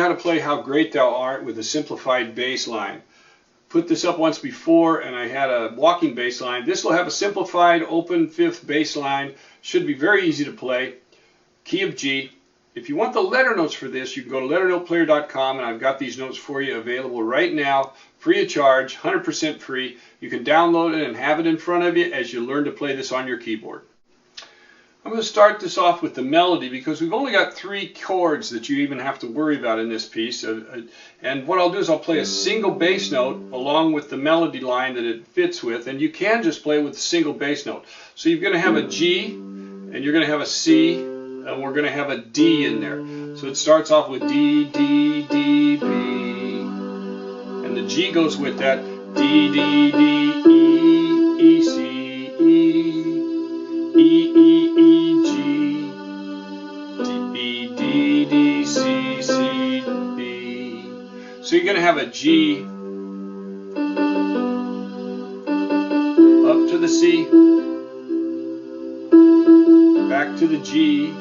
you how to play How Great Thou Art with a simplified bass line. Put this up once before and I had a walking bass line. This will have a simplified open fifth bass line. Should be very easy to play. Key of G. If you want the letter notes for this, you can go to LetterNotePlayer.com and I've got these notes for you available right now, free of charge, 100% free. You can download it and have it in front of you as you learn to play this on your keyboard. I'm going to start this off with the melody because we've only got 3 chords that you even have to worry about in this piece. And what I'll do is I'll play a single bass note along with the melody line that it fits with, and you can just play with a single bass note. So you're going to have a G, and you're going to have a C, and we're going to have a D in there. So it starts off with D, D, D, B, and the G goes with that. D, D, D, E, E, C, E, E, E, E, G, D, B, D, D, C, C, B. So you're going to have a G up to the C, back to the G,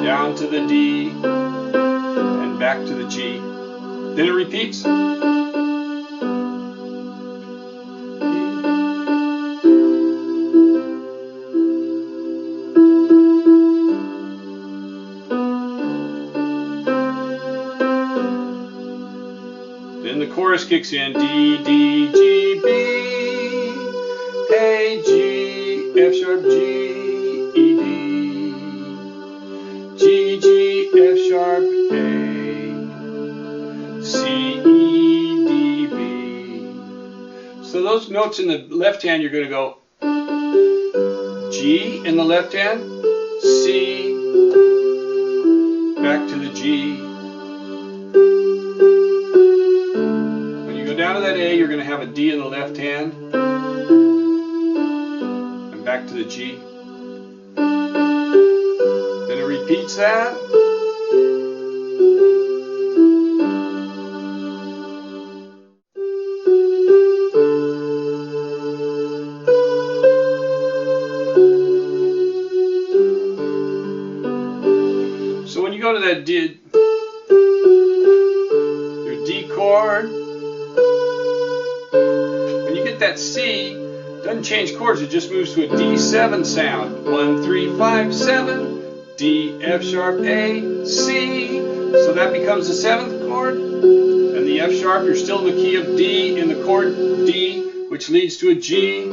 down to the D, and back to the G. Then it repeats. Then the chorus kicks in. D, D, G, B, A, G, F sharp, G, E, D, G, G, F sharp, A, C, E, D, B. So those notes in the left hand, you're going to go G in the left hand, C, back to the G. When you go down to that A, you're going to have a D in the left hand, and back to the G. Then it repeats that. So when you go to that D, your D chord, when you get that C, it doesn't change chords, it just moves to a D7 sound. 1, 3, 5, 7, D, F sharp, A, C. So that becomes the 7th chord. And the F sharp, you're still in the key of D in the chord D, which leads to a G.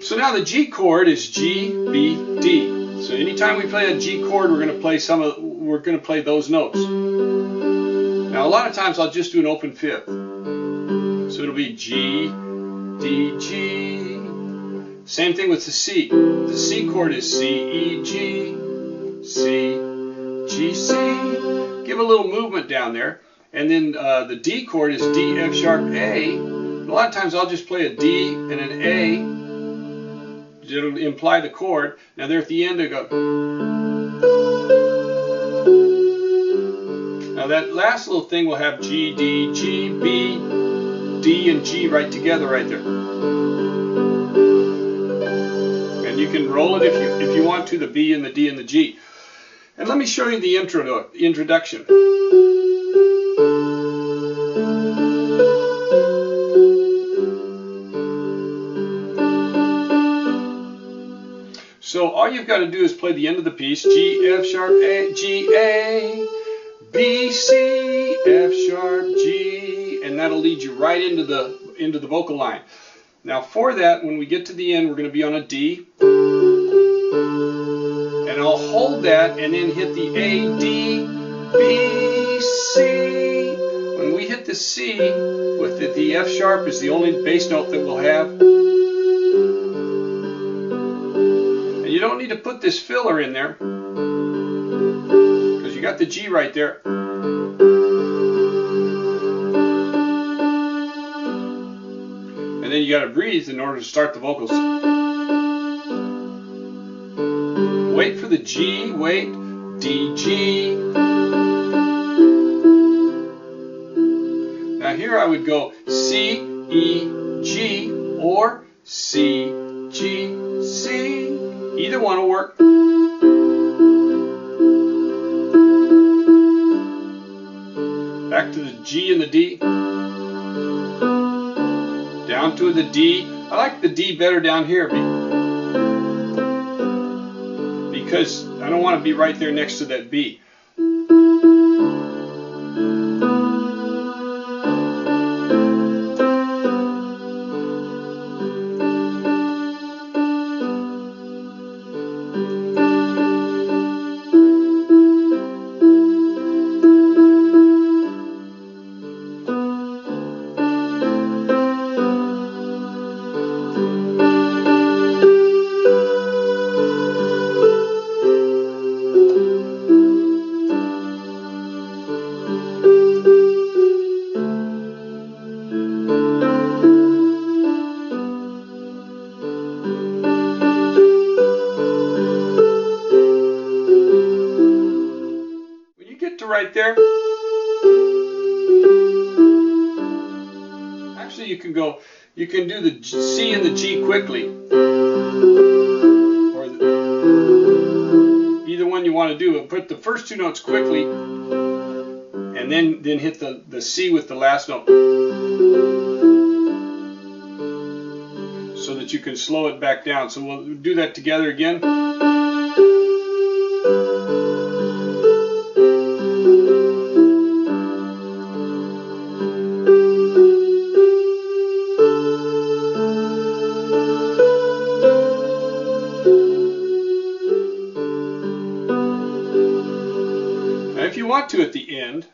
So now the G chord is G, B, D. So anytime we play a G chord, we're going to play those notes. Now a lot of times I'll just do an open fifth. So it'll be G, D, G. Same thing with the C. The C chord is C, E, G, C, G, C. Give a little movement down there. And then the D chord is D, F sharp, A. A lot of times I'll just play a D and an A. It'll imply the chord. Now there at the end I go. Now that last little thing will have G, D, G, B, D, and G right together right there. And you can roll it if you want to, the B and the D and the G. And let me show you the introduction. So all you've got to do is play the end of the piece. G, F sharp, A, G, A, B, C, F sharp, G, and that'll lead you right into the vocal line. Now for that, when we get to the end, we're going to be on a D, and I'll hold that and then hit the A, D, B, C. When we hit the C, with it, the F sharp is the only bass note that we'll have. You don't need to put this filler in there because you got the G right there. And then you got to breathe in order to start the vocals. Wait for the G, wait, D, G. Now here I would go C, E, G, or C, G, C. Either one will work. back to the G and the D, down to the D. I like the D better down here because I don't want to be right there next to that B. Right there. Actually, you can do the C and the G quickly, or either one you want to do. Put the first two notes quickly, and then hit the C with the last note, so that you can slow it back down. So we'll do that together again. If you want to at the end,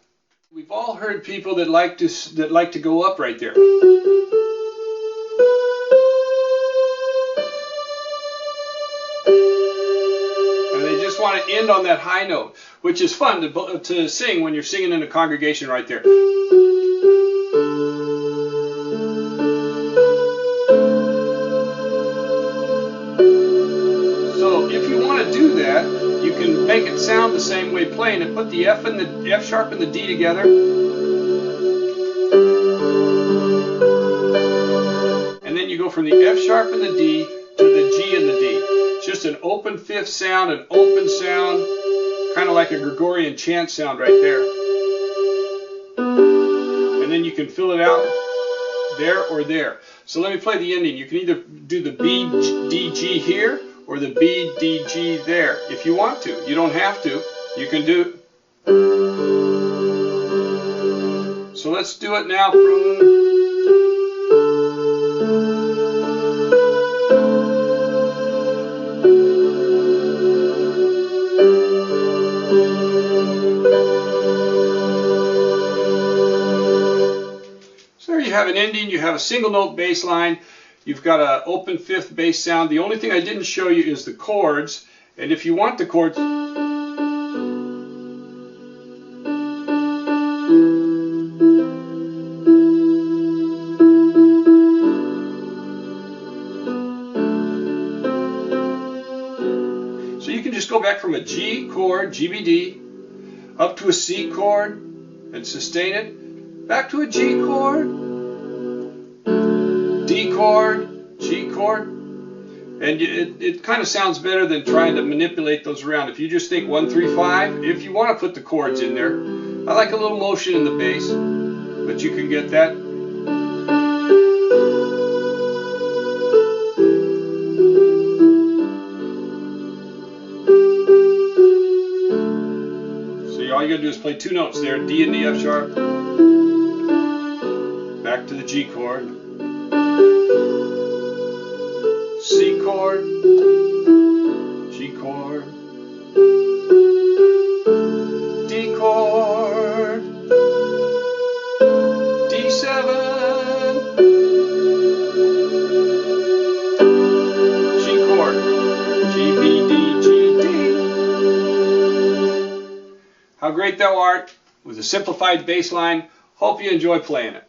we've all heard people that like to go up right there. And they just want to end on that high note, which is fun to sing when you're singing in a congregation right there. So if you want to do that, you can make it sound the same way playing it. Put the F sharp and the D together, and then you go from the F sharp and the D to the G and the D. It's just an open fifth sound, an open sound, kind of like a Gregorian chant sound right there. And then you can fill it out there or there. So let me play the ending. You can either do the B, D, G here, or the B, D, G there, if you want to. You don't have to. You can do it. So let's do it now from... So there you have an ending. You have a single note bass line. You've got an open fifth bass sound. The only thing I didn't show you is the chords. And if you want the chords, so you can just go back from a G chord, GBD, up to a C chord and sustain it, back to a G chord, D chord, G chord, and it kind of sounds better than trying to manipulate those around. If you just think 1, 3, 5, if you want to put the chords in there, I like a little motion in the bass, but you can get that. So all you gotta do is play two notes there, D and the F sharp, back to the G chord, C chord, G chord, D chord, D7, G chord, G, B, D, G, D. How great thou art with a simplified bass line. Hope you enjoy playing it.